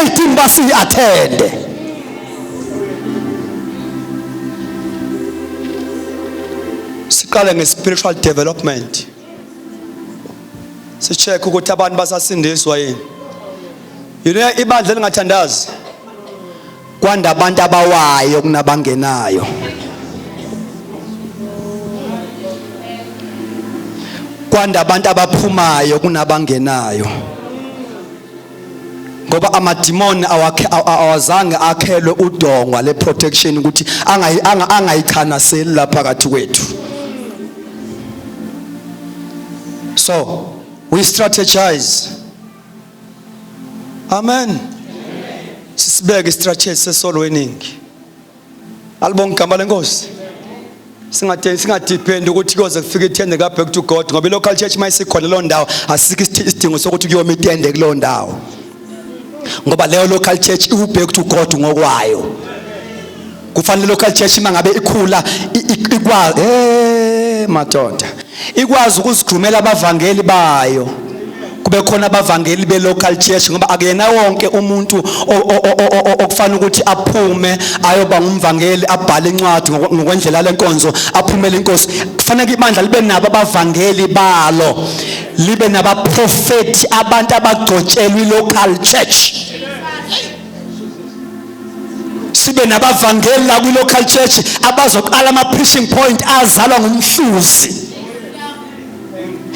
18 basi-attende. Siqale nge-spiritual development. Si-check ukuthi abantu basasindiswa yini. Ibandla elingathandazi kwanda abantu abawayo kunabangenayo. Kwanda abantu abaphumayo kunabangenayo. Ngoba amadimoni awazange akhelwe udongwa le protection ukuthi angayichanaseli lapha phakathi kwethu. So we strategize. Amen. Sisibeke strategy sesolo winning. Alibonga igama lenkosi. Singadepend ukuthi kuze kufike ithende ka back to God ngoba local church mayisikhona lo ndawo asikho isidingo sokuthi kuyoma itende kulo ndawo. Ngoba leyo local church u back to God ngokwayo. Kufanele local church mangabe ikhula ikwazi madoda. Ikwazi ukuzigrumela abavangeli bayo. Kube khona abavangeli be local church ngoba akuyena wonke umuntu okufana ukuthi aphume ayoba ngumvangeli abhale incwadi ngokwendlela lenkonzo aphumele inkosi. Kufanele ibandla libe nabo abavangeli balo, libe nabaprofeti, abantu abagcotshelwe local church. Sibe nabavangeli la ku local church abazoqala ama preaching point azalwa ngumhluzi.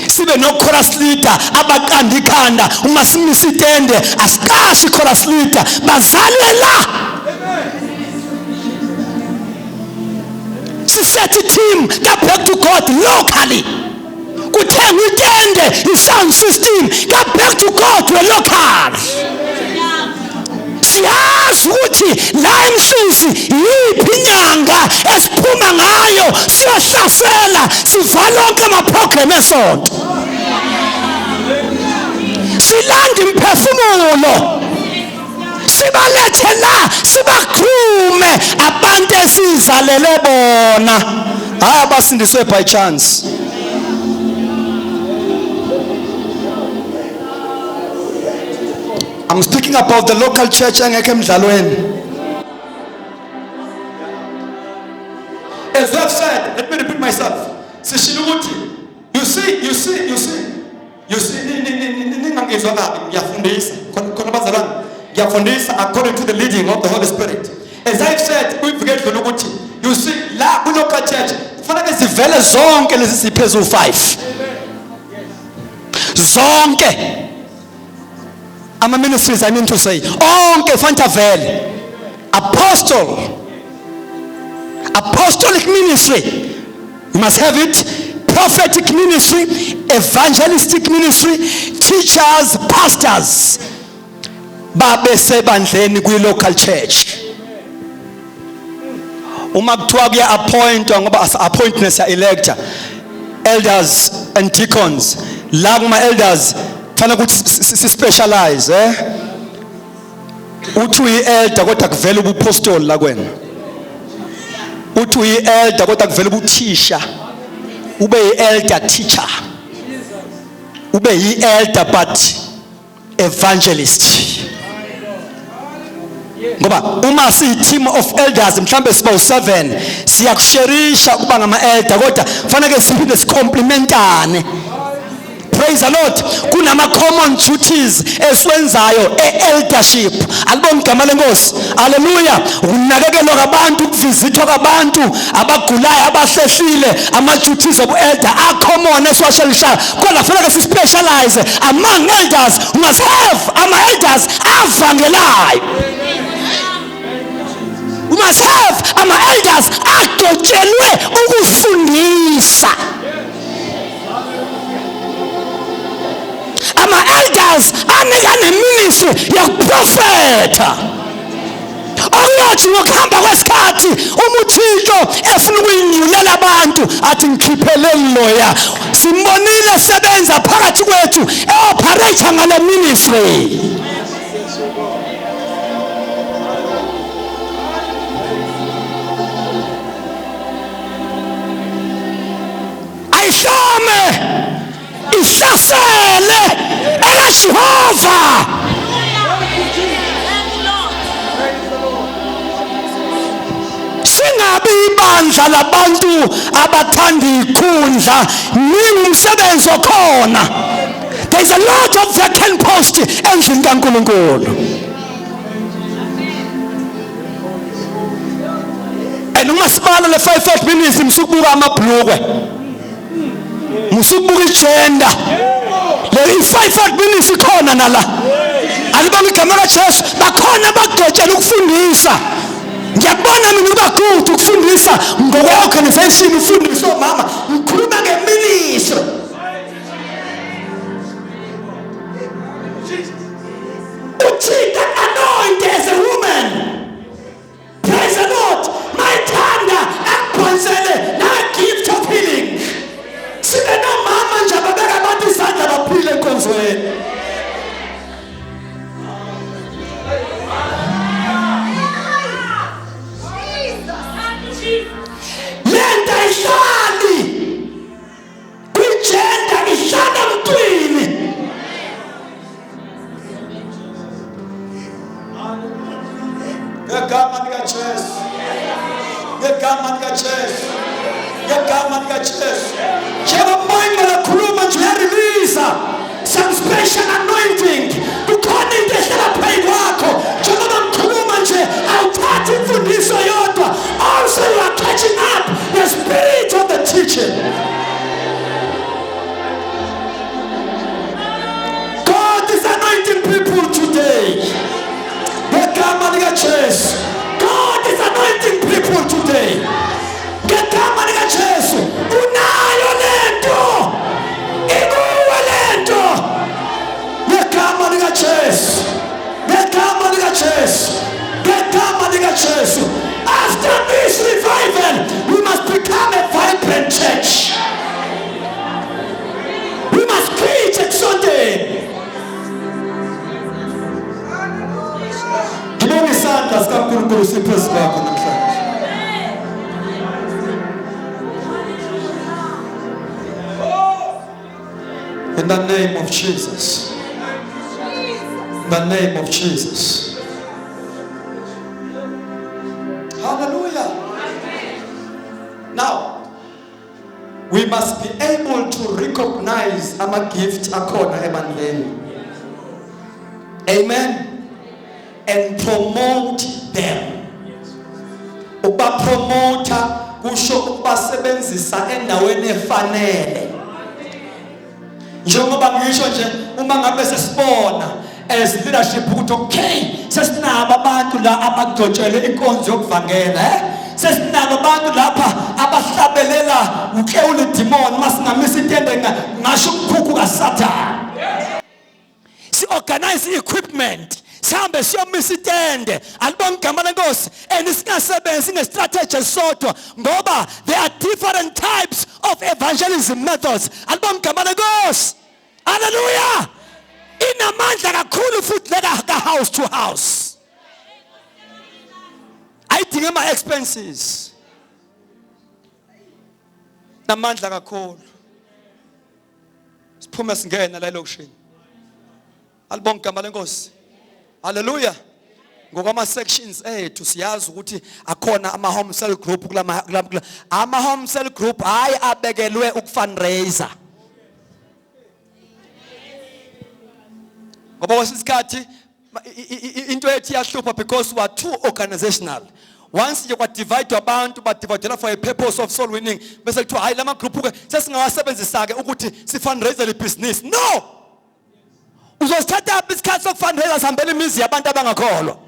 Sibe no chorus leader abaqanda ikhanda uma simisa itende asiqashi chorus leader bazalela. Siset team ka back to God locally. Kuthengwa itende i-sound system ka back to God we local. Siyazi ukuthi la emhluzi yiphi inyanga esiphuma ngayo siyahlasela sivala onke ama-program esonto. Silanda imphefumulo sibalethe la sibagrume abantu esizalele bona abasindiswe by chance. I'm speaking about the local church engekho emdlalweni. As I've said, let me repeat myself. You see, ningangizwa kabi ngiyafundisa. Khona bazalwane, ngiyafundisa according to the leading of the Holy Spirit. As I've said, uyibhekele ukuthi you see la ku local church kufanele zivele zonke lezi siphezulu 5. Zonke ama ministries, I mean to say, onke fanta vele. Apostolic ministry, you must have it. Prophetic ministry, evangelistic ministry, teachers, pastors. Babe sebandleni kwi local church. Uma kuthiwa kuya appointwa ngoba appointments ya elector elders and deacons. La kuma elders fana ukuthi specialize uthi uyi-elder kodwa kuvela ubupostoli la kwena. Uthi uyi-elder kodwa kuvela ubuthisha. Ube yi-elder teacher. Ube yi-elder but evangelist. Ngoba uma siyi-team of elders mhlambe siba u7 siyakusherisha ukuba ngama-elder kodwa kufanele siphinde sicomplementane. Praise the Lord. Kunama common duties esiwenzayo eldership. Alibonga igama lenkosi. Hallelujah. Unakekelwa kwabantu, ukuvizithwa kwabantu abagulayo abahlehlile, ama duties obu elder are common esiwashelisha. Kodwa kufanele sispecialize among elders. We must have ama elders avangelayo. We must have ama elders agcotshelwe ukufundisa. Ama elders anikane ministry yokuprofeta. Ongathi ngokuhamba kwesikhathi umuthixo efuna ukuyinyulela abantu athi ngikhiphele loya. Simbonile sebenza phakathi kwethu eoperate ngale ministry. Ayihlome ihlasele ela Jehova. ibandla labantu abathanda ikhundla ningumsebenzi okhona. There's a lot of vacant post endlini kaNkulunkulu. And umasipala le 5 minutes msukubuka amabhlukwe. Msukubuka igender. Le 5 minutes ikhona nala. Alibanga igama kaJesu bakhona abagcotshela ukufundisa. Ngiyabona mina kuba good ukufundisa ngokwe-organization ufundisa omama ngikhuluma ngeministry. Uthi that anointed as a woman. Praise the Lord. My tanda akuphonsele na gift of healing. Sibe nomama nje ababeka abantu isandla baphile enkonzweni. Lenta ihlali kwijenda ihlala mntwini. Ngegama likaJesu. Ngegama likaJesu. Ngegama likaJesu. Njengoba umoya lakhuluma nje uyarelease some special anointing. Kukhona into ehlala phezu kwakho. Njengoba ngikhuluma nje awuthathi imfundiso yodwa. Also you are catching up the spirit of the teaching. God is anointing people today. Ngegama likaJesu. God is anointing people today. Ngegama likaJesu. Unayo lento. Ikuwe lento. Ngegama likaJesu. Ngegama likaJesu. Ngegama likaJesu. After this revival, we must become a vibrant church. We must preach at Sunday. Ngibonga isandla sikaNkulunkulu siphezu kwakho namhlanje. In the name of Jesus. In the name of Jesus. Hallelujah. Now, we must be able to recognize our gift akhona ebandleni. Amen. And promote them. Uba promoter kusho ukubasebenzisa endaweni efanele. Njengoba ngisho nje uma ngabe sesibona as leadership ukuthi okay sesinabo abantu la abagcotshele inkonzo yokuvangela sesinabo abantu lapha abahlabelela uklewule demon masingamisa intende ngasho ukukhukhu kaSathane. Si organize equipment sihambe siyomisa itende alibona igama lenkosi and singasebenzi ngestrategy sodwa ngoba there are different types of evangelism methods alibona igama lenkosi. Hallelujah. Inamandla kakhulu futhi leka house to house ayidinga ama expenses namandla kakhulu siphume singena la elokishini alibona igama lenkosi. Hallelujah. Ngokama sections ethu siyazi ukuthi akhona ama home cell group ama home cell group hayi abekelwe ukufundraiser. Ngoba wasisikhathi into ethi yahlupha because we are too organizational. Once you got divide abantu but divided for a purpose of soul winning bese kuthiwa hayi lama group ke sesingawasebenzisa ke ukuthi si fundraiser le business. No. Uzosithatha up isikhathi sokufundraiser sihambele imizi yabantu abangakholwa.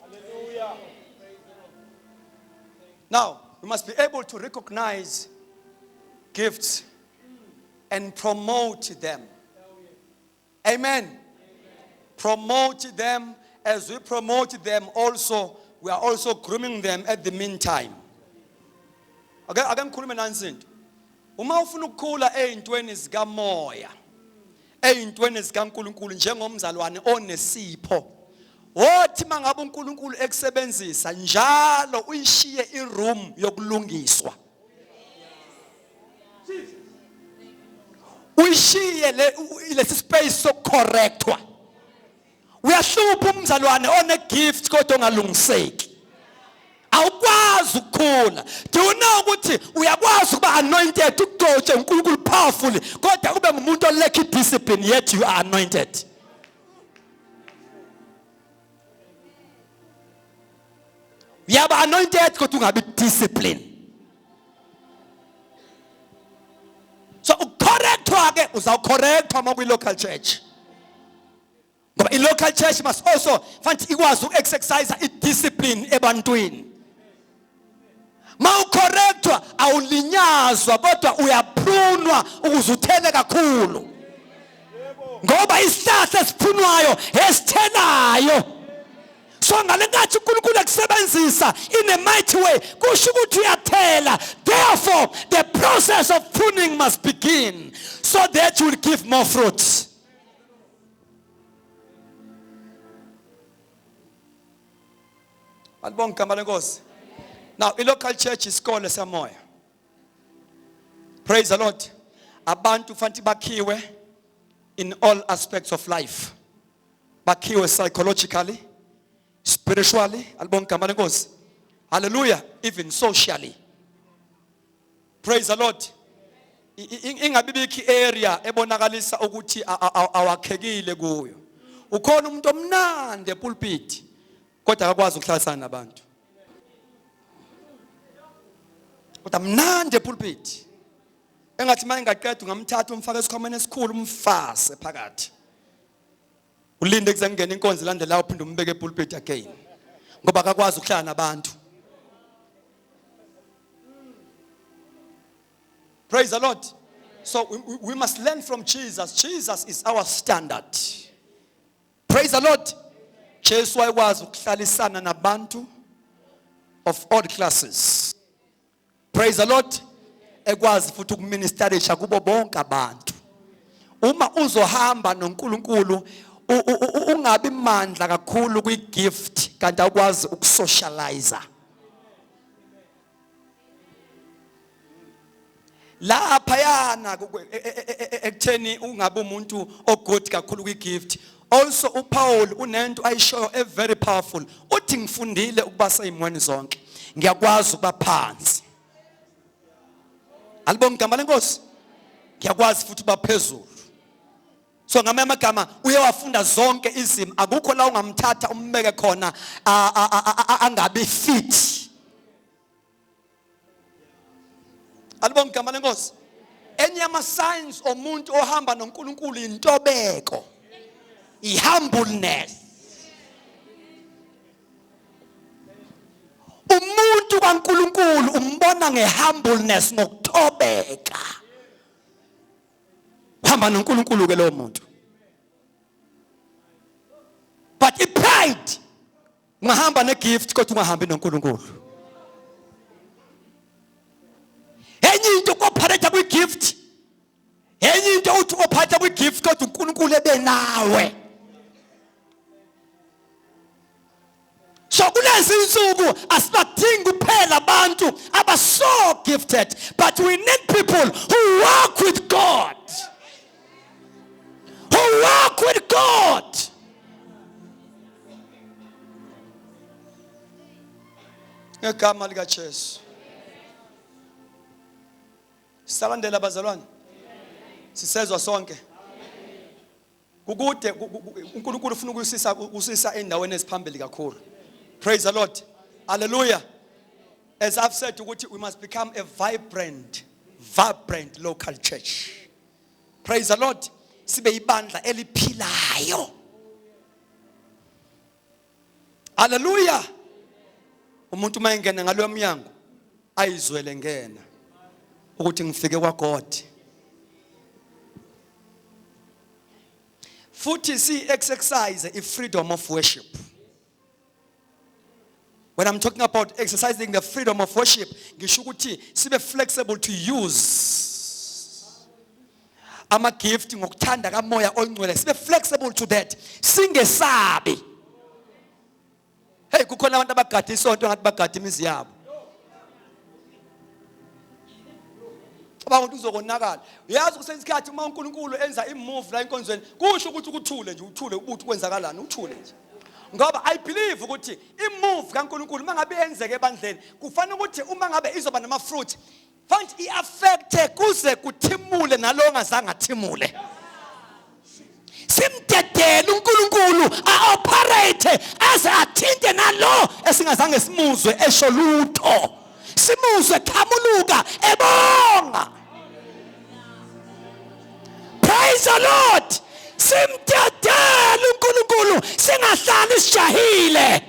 Hallelujah. Now, we must be able to recognize gifts and promote them. Amen. Promote them. As we promote them also, we are also grooming them at the meantime. Okay, ake ngikhulume nansinto. Uma ufuna ukukhula ezintweni zikamoya, ezintweni zikaNkulunkulu njengomzalwane onesipho, wothi mangabe uNkulunkulu ekusebenzisa njalo uyishiye iroom yokulungiswa. Uyishiye lesi space sokucorrectwa. Uyahlupha umzalwane one-gift kodwa ongalungiseki. Awukwazi ukukhula. Do you know ukuthi uyakwazi ukuba anointed ukudotshe uNkulunkulu powerfully kodwa kube ngumuntu olekha discipline yet you are anointed. Uyaba anointed kodwa ungabi discipline. So ucorrectwa ke uzawucorrectwa makwi-local church. Ngoba i-local church must also fancy ikwazi uku-exercise i-discipline ebantwini. Mawucorrectwa awulinyazwa kodwa uyaprunwa ukuze uthele kakhulu. Ngoba isihlahla esiphunwayo esithelayo. So ngalengathi uNkulunkulu akusebenzisa in a mighty way kusho ukuthi uyathela. Therefore the process of pruning must begin so that you will give more fruits. Alibonga malenkosi. Now, a local church is called Samoya. Praise the Lord. Abantu fanti bakhiwe in all aspects of life. Bakhiwe psychologically, spiritually, alibonga malenkosi. Hallelujah, even socially. Praise the Lord. Ingabibiki area ebonakalisa ukuthi awakhekile kuyo. Ukhona umuntu omnandi epulpit kodwa akakwazi ukuhlalisana nabantu. Kodwa mnandi epulpit. Engathi manje ngaqeda ungamthatha umfaka esikhwameni esikhulu umfase phakathi. Ulinde kuze ngene inkonzo landelayo uphinde umbeke epulpit again. Ngoba akakwazi ukuhlala nabantu. Praise the Lord. So we must learn from Jesus. Jesus is our standard. Praise the Lord. Jesu wayekwazi ukuhlalisana nabantu of all classes. Praise the Lord. Ekwazi futhi ukuministerisha kubo bonke abantu. Uma uzohamba noNkulunkulu ungabi mandla kakhulu kwi-gift kanti akwazi ukusocialize. Lapha yana ekutheni ungabe umuntu ogood kakhulu kwi-gift. Also uPaul unento ayishoyo a very powerful. Uthi ngifundile ukuba sayimweni zonke. Ngiyakwazi ukuba phansi. Alibonga igama lenkosi. Ngiyakwazi futhi ukuba phezulu. So ngamanye amagama uye wafunda zonke izimo. Akukho la ungamthatha umbeke khona angabe fit. Alibonga igama lenkosi. Enye ama signs omuntu ohamba noNkulunkulu intobeko. Humbleness. Umuntu kaNkulunkulu umbona ngehumbleness ngokuthobeka. Hamba noNkulunkulu ke lo muntu. But pride ungahamba negift kodwa ungahambi noNkulunkulu. Enye into kopharetha kwi-gift. Enye into uthi ophatha kwi-gift kodwa uNkulunkulu ebe nawe. So kulezi insuku asibadingi kuphela abantu abaso gifted, but we need people who walk with God. Who walk with God. Ngegama lika Jesu. Sisalandela bazalwane. Sisezwa sonke. Kukude uNkulunkulu ufuna ukusisa endaweni eziphambili kakhulu. Praise the Lord. Hallelujah. As I've said, we must become a vibrant local church. Praise the Lord. Sibe ibandla eliphilayo. Hallelujah. Umuntu mayengena ngalo mnyango ayizwele ngena ukuthi ngifike kwaGod. Futhi si exercise freedom of worship. When I'm talking about exercising the freedom of worship, ngisho ukuthi sibe flexible to use ama gift ngokuthanda kamoya ongcwele. Sibe flexible to that. Singesabi. Hey, kukhona abantu abagada isonto ngathi bagada imizi yabo. cabanga ukuthi uzokonakala. Uyazi kusesikhathi uma uNkulunkulu enza imove la enkonzweni kusho ukuthi ukuthule nje uthule ubuthi kwenzakalani uthule nje. Ngoba I believe ukuthi imove kaNkulunkulu mangabe yenzeke ebandleni kufanele ukuthi uma ngabe izoba nama fruit fanele iaffecte kuze kuthimule nalo ngazange athimule. Simdedele uNkulunkulu a-operate aze athinte nalo esingazange simuzwe esho lutho. Simuzwe qhamuluka ebonga. Praise the Lord. Simdedele uNkulunkulu singahlali sijahile.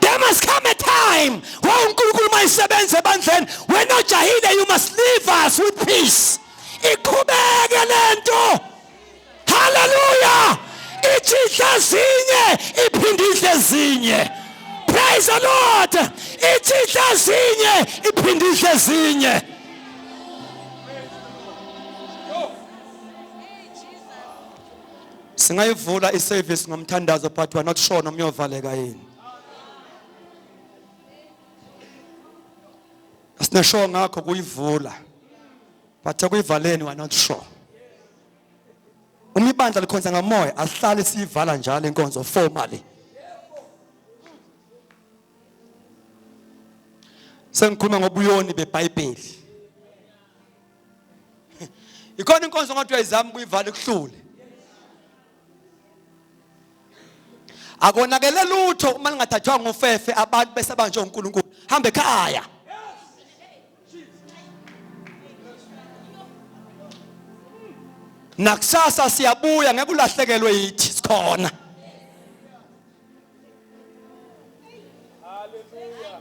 There must come a time when uNkulunkulu mayisebenza ebandleni when ojahile you must leave us with peace. Iqhubeke lento. Hallelujah. Ithi zinye iphindile zinye. Praise the Lord. Ithi zinye iphindile zinye. Singayivula iservice ngomthandazo but we are not sure noma uyovaleka yini. Asinesho ngakho kuyivula. But kuyivaleni we are not sure. Uma ibandla likhonza ngamoya asihlale siyivala njalo inkonzo formally. Sengikhuluma ngobuyoni beBhayibheli. Ikhona inkonzo ngathi uyayizama kuyivala kuhlule. Akonakele lutho uma lingathathwa ngofefe abantu bese banje uNkulunkulu. Hambe ekhaya. Nakusasa siyabuya ngeke ulahlekelwe yithi sikhona. Hallelujah.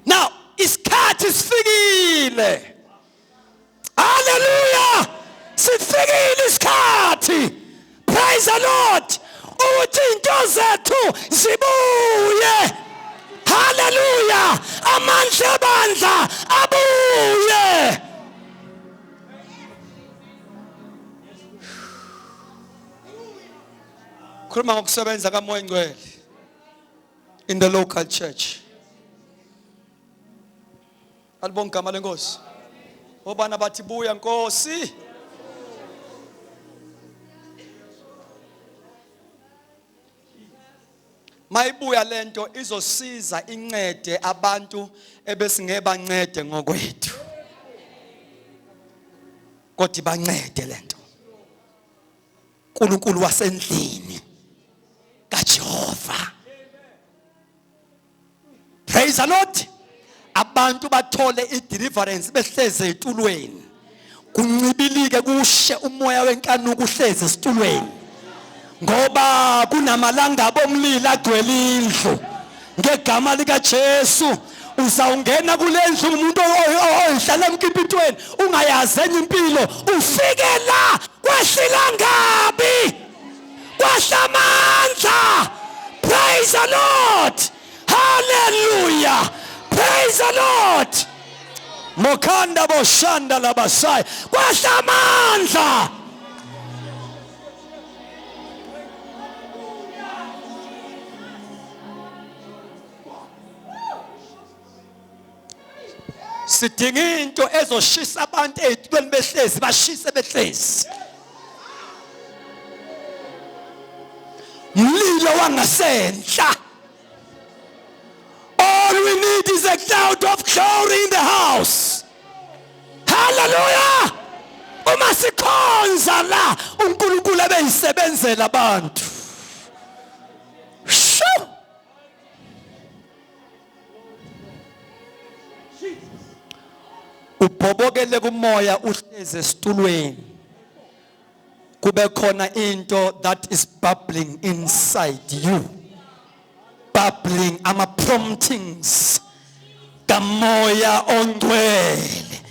Now, isikhathi sifikile. Hallelujah. Sifikile isikhathi. Praise the Lord. Ukuthi into zethu zibuye. Hallelujah. Amandla bandla abuye. Khuluma ngokusebenza kaMoya Ngcwele in the local church. Alibonga igama lenkosi. Obana bathi buya Nkosi. Mayibuya lento izosiza incede abantu ebesingeba ncede ngokwethu. Kodwa bancede lento. uNkulunkulu wasendlini kaJehova. Praise the Lord. Abantu bathole ideliverance behleze etulweni. Kuncibilike kushe umoya wenkanuko uhleze esitulweni. Ngoba kunamalanga bomlilo agcwele indlu. Ngegama lika Jesu uzawungena kulendlu umuntu ohlala emkipitweni ungayazi enye impilo ufike la kwahlila ngabi kwahlamandla. Praise the Lord. Hallelujah. Praise the Lord. Mokhanda boshanda labasai kwahlamandla. Sidinga into ezoshisa abantu ezitulweni behlezi bashise behlezi. Mlilo wangasentla. All we need is a cloud of glory in the house. Hallelujah. Uma sikhonza la uNkulunkulu ebeyisebenzela abantu. Sho. Ubhobokele kumoya uhleze esitulweni. Kube khona into that is bubbling inside you. Bubbling ama promptings kamoya ongcwele.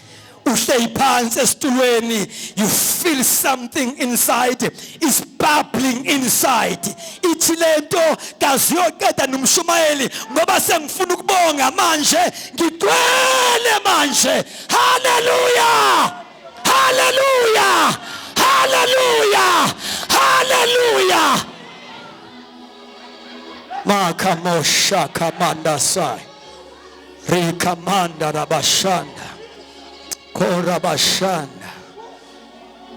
Uhlezi phansi esitulweni, you feel something inside is bubbling inside. Ithi lento kaziyoqeda nomshumayeli ngoba sengifuna ukubonga manje ngigcwele manje. Hallelujah. Hallelujah. Hallelujah. Hallelujah. Makamosha kamanda sai. Rikamanda rabashanda. Korabashanda.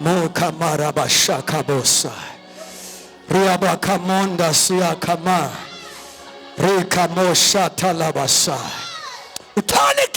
Mukamarabashaka bosai. Riabakamonda siyakama. Rikamosha talabasai. Utane